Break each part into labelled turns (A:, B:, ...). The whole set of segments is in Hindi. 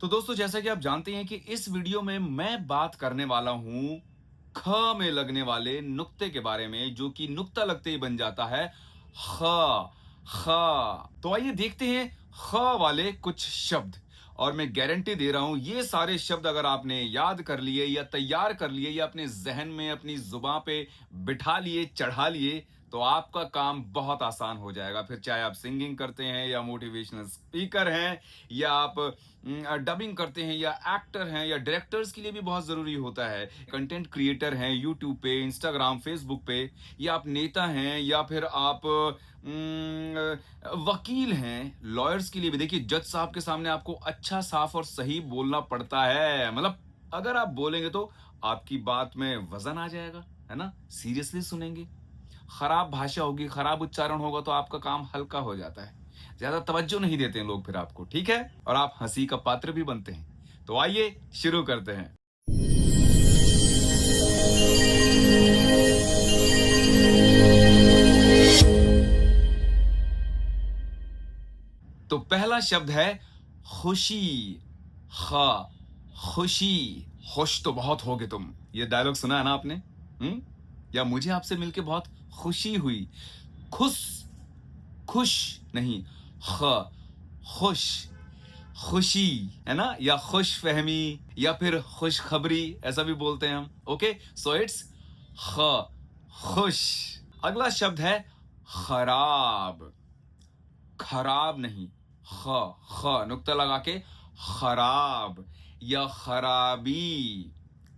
A: तो दोस्तों, जैसा कि आप जानते हैं कि इस वीडियो में मैं बात करने वाला हूं ख में लगने वाले नुक्ते के बारे में, जो कि नुक्ता लगते ही बन जाता है ख। ख। तो आइए देखते हैं ख वाले कुछ शब्द। और मैं गारंटी दे रहा हूं, ये सारे शब्द अगर आपने याद कर लिए या तैयार कर लिए या अपने जहन में अपनी जुबान पे बिठा लिए, चढ़ा लिए, तो आपका काम बहुत आसान हो जाएगा। फिर चाहे आप सिंगिंग करते हैं या मोटिवेशनल स्पीकर हैं या आप डबिंग करते हैं या एक्टर हैं या डायरेक्टर्स के लिए भी बहुत ज़रूरी होता है। कंटेंट क्रिएटर हैं यूट्यूब पे, इंस्टाग्राम, फेसबुक पे, या आप नेता हैं या फिर आप वकील हैं। लॉयर्स के लिए भी देखिए, जज साहब के सामने आपको अच्छा, साफ और सही बोलना पड़ता है। मतलब अगर आप बोलेंगे तो आपकी बात में वजन आ जाएगा, है ना? सीरियसली सुनेंगे। खराब भाषा होगी, खराब उच्चारण होगा तो आपका काम हल्का हो जाता है। ज्यादा तवज्जो नहीं देते हैं लोग फिर आपको, ठीक है? और आप हंसी का पात्र भी बनते हैं। तो आइए शुरू करते हैं। तो पहला शब्द है खुशी। ख। खुशी। खुश तो बहुत होगे तुम। ये डायलॉग सुना है ना आपने? या मुझे आपसे मिलके बहुत खुशी हुई। खुश। खुश नहीं, ख। खुश। खुशी, है ना? या खुश फहमी या फिर खुशखबरी, ऐसा भी बोलते हैं हम। ओके, सो इट्स ख। खुश। अगला शब्द है खराब। खराब नहीं, ख। ख नुक्ता लगा के खराब या खराबी।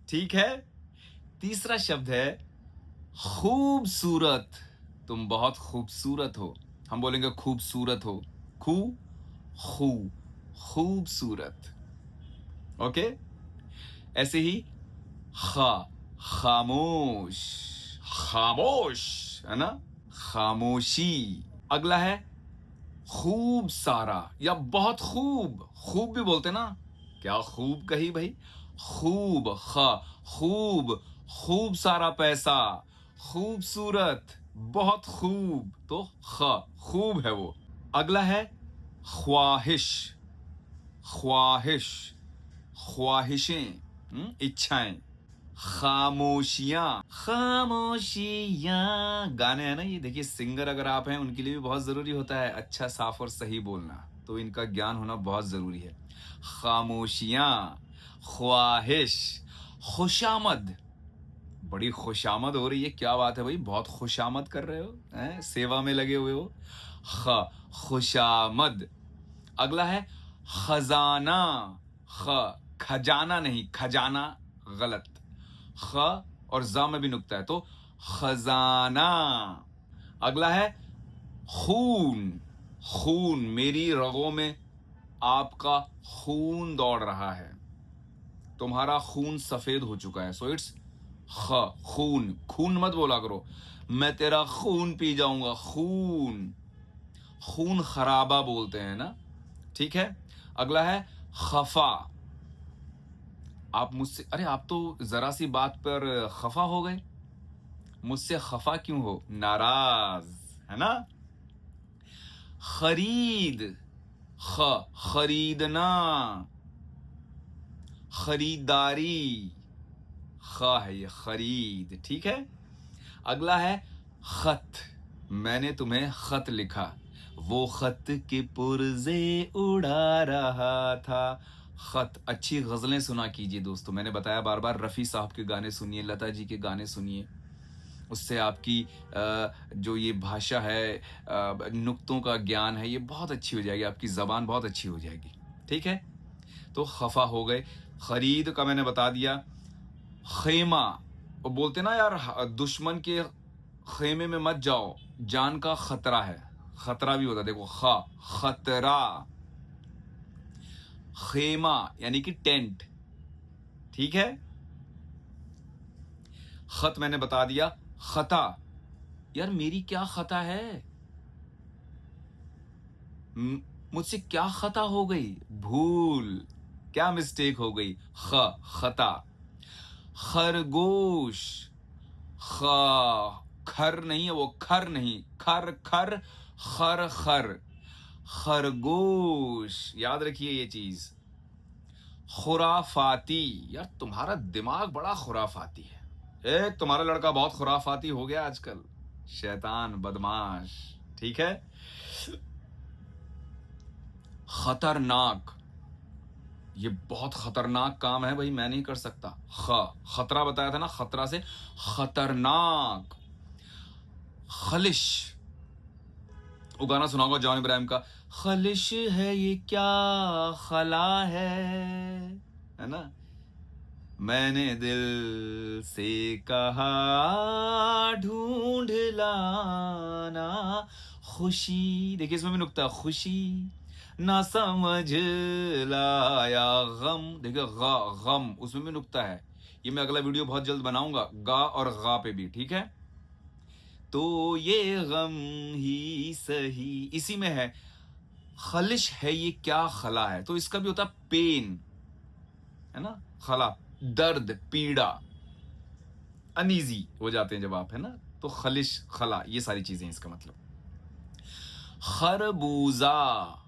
A: ठीक है। तीसरा शब्द है खूबसूरत। तुम बहुत खूबसूरत हो। हम बोलेंगे खूबसूरत हो। खू। खू। खूबसूरत। ओके। ऐसे ही ख। खामोश। खामोश, है ना? खामोशी। अगला है खूब सारा या बहुत खूब। खूब भी बोलते ना, क्या खूब कही भाई। खूब, ख। खूब। खूब सारा पैसा। खूबसूरत, बहुत खूब, तो ख। खूब है वो। अगला है ख्वाहिश। ख्वाहिश। ख्वाहिशें, इच्छाएं। खामोशियां। खामोशियां गाने हैं ना ये। देखिए, सिंगर अगर आप हैं, उनके लिए भी बहुत जरूरी होता है अच्छा, साफ और सही बोलना। तो इनका ज्ञान होना बहुत जरूरी है। खामोशियां। ख्वाहिश। खुशामद। बड़ी खुशामद हो रही है, क्या बात है भाई, बहुत खुशामद कर रहे हो, हैं? सेवा में लगे हुए हो। ख। खुशामद। अगला है खजाना। ख। खजाना नहीं, खजाना गलत। ख और जा में भी नुक्ता है, तो खजाना। अगला है खून। खून, मेरी रगों में आपका खून दौड़ रहा है। तुम्हारा खून सफेद हो चुका है, सो इट्स ख। खून। खून मत बोला करो, मैं तेरा खून पी जाऊंगा। खून। खून खराबा बोलते हैं ना। ठीक है। अगला है खफा। आप मुझसे, अरे आप तो जरा सी बात पर खफा हो गए। मुझसे खफा क्यों हो? नाराज, है ना? खरीद। ख। खरीदना। खरीदारी। ख है ये, खरीद। ठीक है। अगला है खत। मैंने तुम्हें खत लिखा, वो खत के पुर्जे उड़ा रहा था। खत। अच्छी गजलें सुना कीजिए दोस्तों। मैंने बताया बार बार, रफ़ी साहब के गाने सुनिए, लता जी के गाने सुनिए। उससे आपकी जो ये भाषा है, नुक्तों का ज्ञान है, ये बहुत अच्छी हो जाएगी। आपकी ज़बान बहुत अच्छी हो जाएगी। ठीक है। तो खफा हो गए। खरीद का मैंने बता दिया। खेमा। वो बोलते ना यार, दुश्मन के खेमे में मत जाओ, जान का खतरा है। खतरा भी होता है, देखो ख। खतरा। खेमा यानी कि टेंट। ठीक है। खत मैंने बता दिया। खता, यार मेरी क्या खता है? मुझसे क्या खता हो गई? भूल, क्या मिस्टेक हो गई? ख। खता। खरगोश। ख। खर नहीं है वो, खर नहीं, खर खर। खर खर। खरगोश, याद रखिए ये चीज। खुराफाती। यार तुम्हारा दिमाग बड़ा खुराफाती है। एक तुम्हारा लड़का बहुत खुराफाती हो गया आजकल, शैतान बदमाश। ठीक है। खतरनाक, ये बहुत खतरनाक काम है भाई, मैं नहीं कर सकता। खतरा बताया था ना, खतरा से खतरनाक। खलिश, वो गाना सुनाऊंगा जॉन इब्राहिम का, खलिश है ये क्या खला है ना। मैंने दिल से कहा ढूंढ लाना खुशी, देखिए इसमें भी नुक्ता, खुशी ना समझ लाया गम, देखिए गम, उसमें भी नुक्ता है। ये मैं अगला वीडियो बहुत जल्द बनाऊंगा, गा और गा पे भी, ठीक है। तो ये गम ही सही, इसी में है। खलिश है ये क्या खला है, तो इसका भी होता है पेन, है ना। खला, दर्द, पीड़ा, अनईजी हो जाते हैं जब आप, है ना। तो खलिश, खला, ये सारी चीजें इसका मतलब। खरबूजा,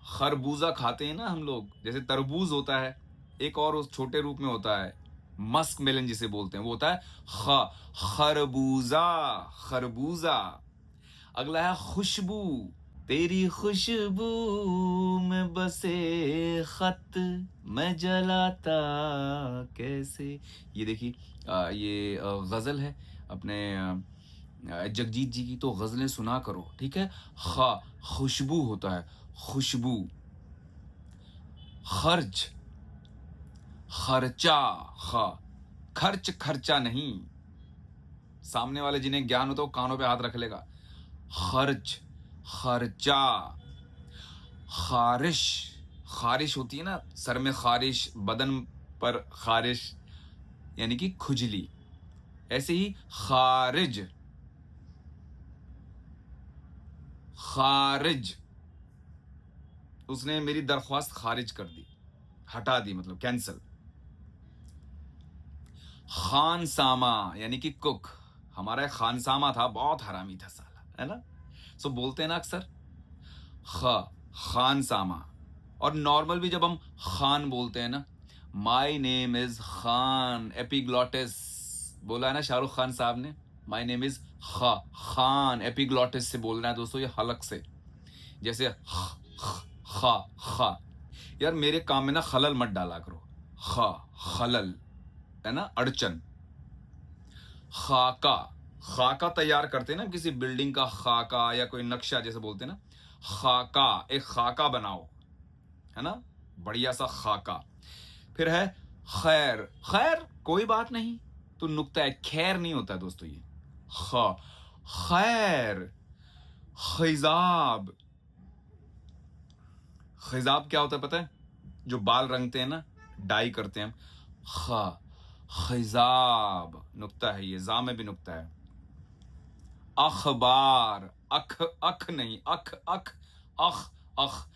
A: खरबूजा खाते हैं ना हम लोग, जैसे तरबूज होता है, एक और उस छोटे रूप में होता है मस्क मेलन जिसे बोलते हैं, वो होता है खरबूजा, खरबूजा। अगला है खुशबू, तेरी खुशबू में बसे खत मैं जलाता कैसे। ये देखिए ये गजल है अपने जगजीत जी की, तो गजलें सुना करो, ठीक है। खुशबू होता है, खुशबू। खर्च, खर्चा, खर्च, खर्चा नहीं। सामने वाले जिन्हें ज्ञान होता है वो कानों पे हाथ रख लेगा। खर्च, खर्चा। खारिश, खारिश होती है ना, सर में खारिश, बदन पर खारिश, यानी कि खुजली। ऐसे ही खारिज, खारिज, उसने मेरी दरख्वास्त खारिज कर दी, हटा दी, मतलब कैंसल। खानसामा, यानी कि कुक, हमारा खानसामा था, बहुत हरामी था साला, है ना। सो बोलते हैं ना अक्सर खानसामा। और नॉर्मल भी जब हम खान बोलते हैं ना, my name is Khan epiglottis, बोला है ना शाहरुख खान साहब ने, my name is Khan epiglottis से बोलना है दोस्तों, ये हलक से, जैसे खा। यार मेरे काम में ना खलल मत डाला करो, खलल, है ना, अड़चन। खाका, खाका तैयार करते हैं ना किसी बिल्डिंग का, खाका या कोई नक्शा जैसे बोलते हैं ना, खाका, एक खाका बनाओ, है ना, बढ़िया सा खाका। फिर है खैर, खैर कोई बात नहीं, तो नुक्ता है, खैर नहीं होता है दोस्तों ये, खैर। खिजाब, खिजाब क्या होता है पता है, जो बाल रंगते हैं ना, डाई करते हैं हम, खिजाब, नुक्ता है ये, जा में भी नुक्ता है। अखबार, अख, अख नहीं, अख, अख, अख, अख,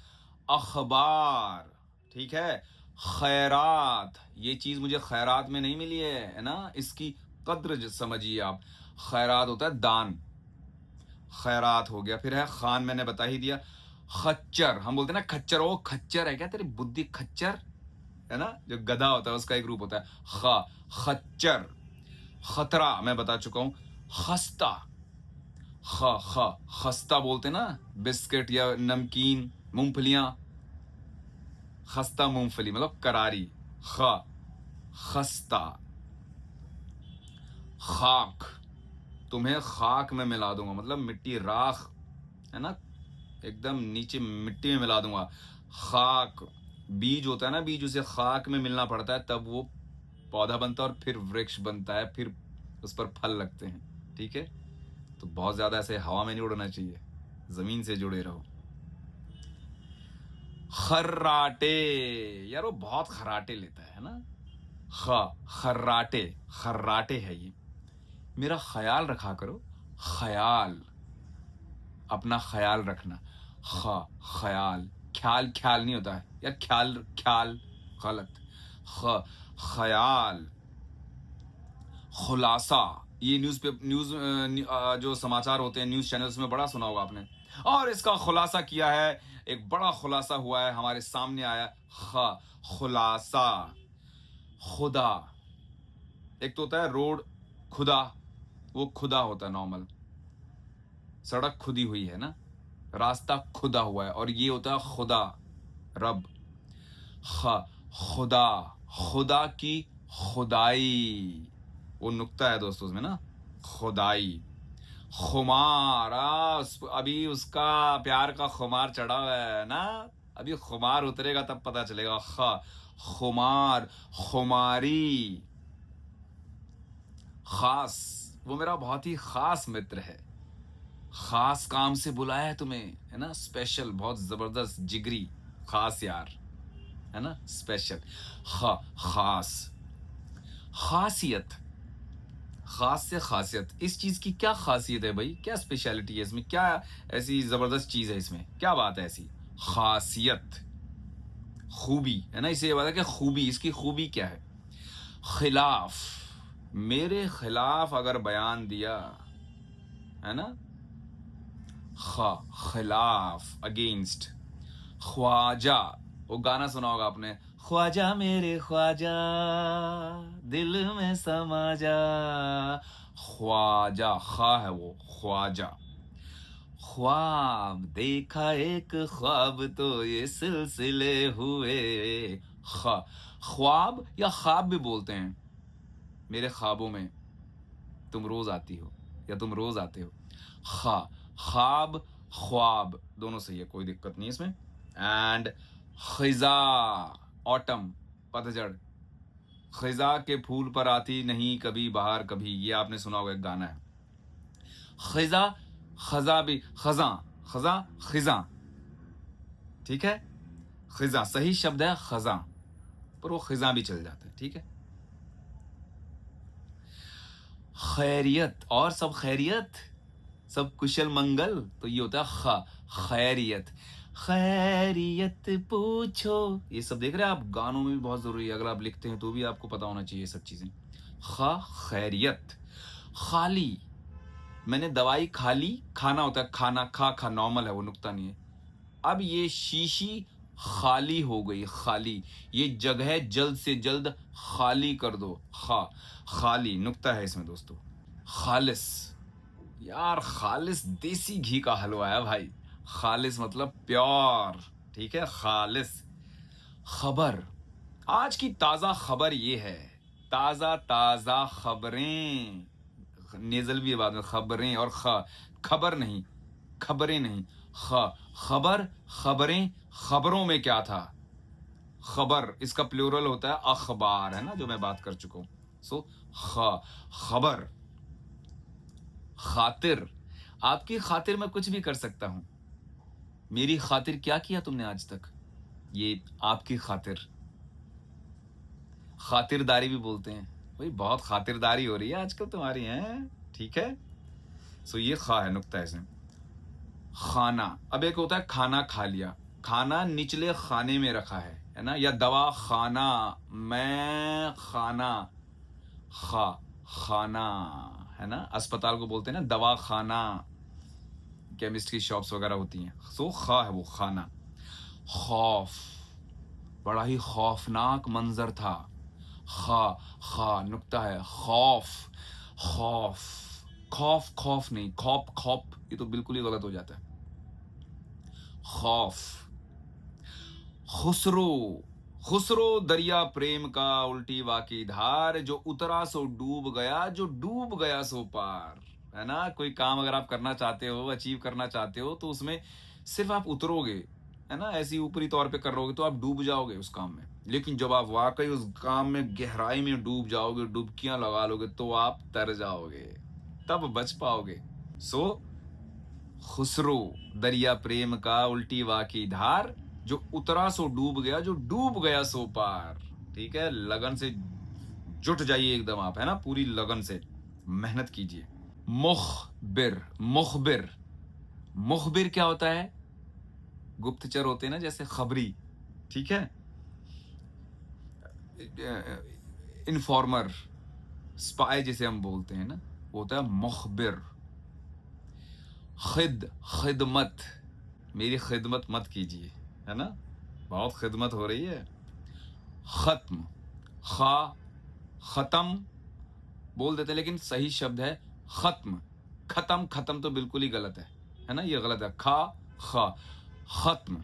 A: अखबार, ठीक है। खैरात, ये चीज मुझे खैरात में नहीं मिली है ना, इसकी कद्र समझिए आप। खैरात होता है दान, खैरात हो गया। फिर है खान, मैंने बता ही दिया। खच्चर, हम बोलते हैं ना खच्चर, ओ खच्चर है क्या तेरी बुद्धि, खच्चर, है ना, जो गधा होता है उसका एक रूप होता है खच्चर। खतरा मैं बता चुका हूं। खस्ता, खस्ता बोलते ना, बिस्किट या नमकीन, मूंगफलियां, खस्ता मूंगफली मतलब करारी, खस्ता। खाक, तुम्हें खाक में मिला दूंगा, मतलब मिट्टी, राख, है ना, एकदम नीचे मिट्टी में मिला दूंगा। खाक, बीज होता है ना, बीज उसे खाक में मिलना पड़ता है तब वो पौधा बनता है और फिर वृक्ष बनता है, फिर उस पर फल लगते हैं, ठीक है। तो बहुत ज्यादा ऐसे हवा में नहीं उड़ना चाहिए, जमीन से जुड़े रहो। खर्राटे, यार वो बहुत खर्राटे लेता है ना, खर्राटे, खर्राटे है ये। मेरा ख्याल रखा करो, ख्याल, अपना ख्याल रखना। ख्याल, ख्याल, ख्याल नहीं होता है यार, ख्याल, ख्याल गलत। ख्याल। खुलासा, ये न्यूज पे, न्यूज जो समाचार होते हैं न्यूज चैनल्स में, बड़ा सुना होगा आपने, और इसका खुलासा किया है, एक बड़ा खुलासा हुआ है, हमारे सामने आया। खुलासा, खुदा, एक तो होता है रोड खुदा, वो खुदा होता है नॉर्मल, सड़क खुदी हुई है ना, रास्ता खुदा हुआ है, और ये होता है खुदा, रब। खुदा, खुदा की खुदाई, वो नुक्ता है दोस्तों उसमें ना, खुदाई। खुमार, अभी उसका प्यार का खुमार चढ़ा हुआ है ना, अभी खुमार उतरेगा तब पता चलेगा। खुमार, खुमारी। खास, वो मेरा बहुत ही खास मित्र है, खास काम से बुलाया है तुम्हें, है ना, स्पेशल, बहुत जबरदस्त, जिगरी, खास यार, है ना, स्पेशल। खास, खासियत, खास से खासियत, इस चीज की क्या खासियत है भाई, क्या स्पेशलिटी है इसमें, क्या ऐसी जबरदस्त चीज है इसमें, क्या बात है ऐसी, खासियत, खूबी, है ना, इसे ये बात है कि खूबी, इसकी खूबी क्या है। खिलाफ, मेरे खिलाफ अगर बयान दिया, है ना, खिलाफ, अगेंस्ट। ख्वाजा, वो गाना सुना होगा आपने, ख्वाजा मेरे ख्वाजा दिल में समा जा, ख्वाजा, खा है वो, ख्वाजा। ख्वाब देखा एक ख्वाब तो ये सिलसिले हुए, ख्वाब या ख्वाब भी बोलते हैं, मेरे ख्वाबों में तुम रोज आती हो या तुम रोज आते हो। ख्वाब, ख्वाब दोनों सही है, कोई दिक्कत नहीं इसमें। एंड खिजा, ऑटम, पतझड़, खिजा के फूल पर आती नहीं कभी बाहर कभी, ये आपने सुना होगा, एक गाना है। खिजा, खजा भी, खजा, खजा, खिजा, ठीक है, खिजा सही शब्द है, खजा, पर वो खिजा भी चल जाता है, ठीक है। खैरियत, और सब खैरियत, सब कुशल मंगल, तो ये होता है खैरियत, खैरियत पूछो, ये सब देख रहे हैं आप, गानों में भी बहुत जरूरी है, अगर आप लिखते हैं तो भी आपको पता होना चाहिए सब चीजें। खैरियत। खाली, मैंने दवाई खा ली, खाना होता है खाना, खा नॉर्मल है वो, नुक्ता नहीं है। अब ये शीशी खाली हो गई, खाली, ये जगह जल्द से जल्द खाली कर दो, खाली, नुक्ता है इसमें दोस्तों। खालिस, यार खालिस देसी घी का हलवा है भाई, खालिस मतलब प्योर, ठीक है, खालिस। खबर, आज की ताजा खबर ये है, ताजा ताजा खबरें, नेजल भी है बाद में, खबरें, और खबर नहीं, खबरें नहीं, खबर, खबरें, खबरों में क्या था, खबर, इसका प्लूरल होता है अखबार, है ना, जो मैं बात कर चुका हूं। सो खबर। खातिर, आपकी खातिर मैं कुछ भी कर सकता हूं, मेरी खातिर क्या किया तुमने आज तक, ये आपकी खातिर, खातिरदारी भी बोलते हैं, भाई बहुत खातिरदारी हो रही है आजकल तुम्हारी, है, ठीक है। सो ये खा है, नुक्ता है इसमें। खाना, अब एक होता है खाना खा लिया, खाना निचले खाने में रखा है ना, या दवा खाना, मैं खाना, खाना, है ना, अस्पताल को बोलते हैं ना दवा खाना, केमिस्ट की शॉप्स वगैरह होती हैं, सो है वो, खाना। खौफ, बड़ा ही खौफनाक मंजर था, नुक्ता है, खौफ, खौफ, खौफ, खौफ नहीं, खौफ, खौफ, ये तो बिल्कुल ही गलत हो जाता है, खौफ। खुसरो, खुसरो दरिया प्रेम का उल्टी वाकी धार, जो उतरा सो डूब गया, जो डूब गया सो पार, है ना। कोई काम अगर आप करना चाहते हो, अचीव करना चाहते हो, तो उसमें सिर्फ आप उतरोगे, है ना, ऐसी ऊपरी तौर पे कर रहोगे तो आप डूब जाओगे उस काम में, लेकिन जब आप वाकई उस काम में गहराई में डूब जाओगे, डुबकियां लगा लोगे, तो आप तर जाओगे, तब बच पाओगे। सो खुसरो दरिया प्रेम का उल्टी वाकी धार, जो उतरा सो डूब गया, जो डूब गया सो पार, ठीक है। लगन से जुट जाइए एकदम आप, है ना, पूरी लगन से मेहनत कीजिए। मुखबिर, मुखबिर, मुखबिर क्या होता है, गुप्तचर होते हैं ना, जैसे खबरी, ठीक है, इन्फॉर्मर, स्पाई जिसे हम बोलते हैं ना, वो होता है मुखबिर। खिदमत, मेरी खिदमत मत कीजिए, है ना, बहुत खिदमत हो रही है। खत्म, खा, खत्म बोल देते हैं, लेकिन सही शब्द है खत्म। खत्म, खत्म तो बिल्कुल ही गलत है ना, ये गलत है। खा, खा, खत्म।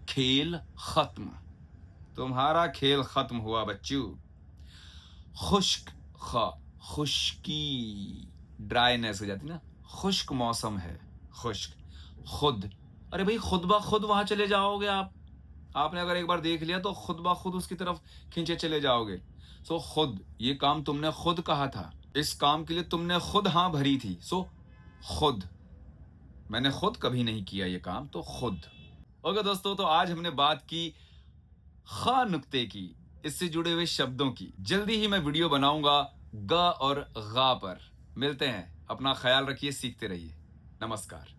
A: खेल खत्म, तुम्हारा खेल खत्म हुआ बच्चों। खुश्क, खा, खुश्की, ड्राइनेस हो जाती ना, खुश्क मौसम है, खुश्क। खुद, अरे भाई खुद ब खुद वहां चले जाओगे आप। आपने अगर एक बार देख लिया तो खुद ब खुद उसकी तरफ खींचे चले जाओगे। सो खुद, ये काम तुमने खुद कहा था, इस काम के लिए तुमने खुद हाँ भरी थी। सो खुद, मैंने खुद कभी नहीं किया ये काम, तो खुद। ओके दोस्तों, तो आज हमने बात की खा नुक्ते की, इससे जुड़े हुए शब्दों की। जल्दी ही मैं वीडियो बनाऊंगा ग और गा पर। मिलते हैं, अपना ख्याल रखिए, सीखते रहिए। नमस्कार।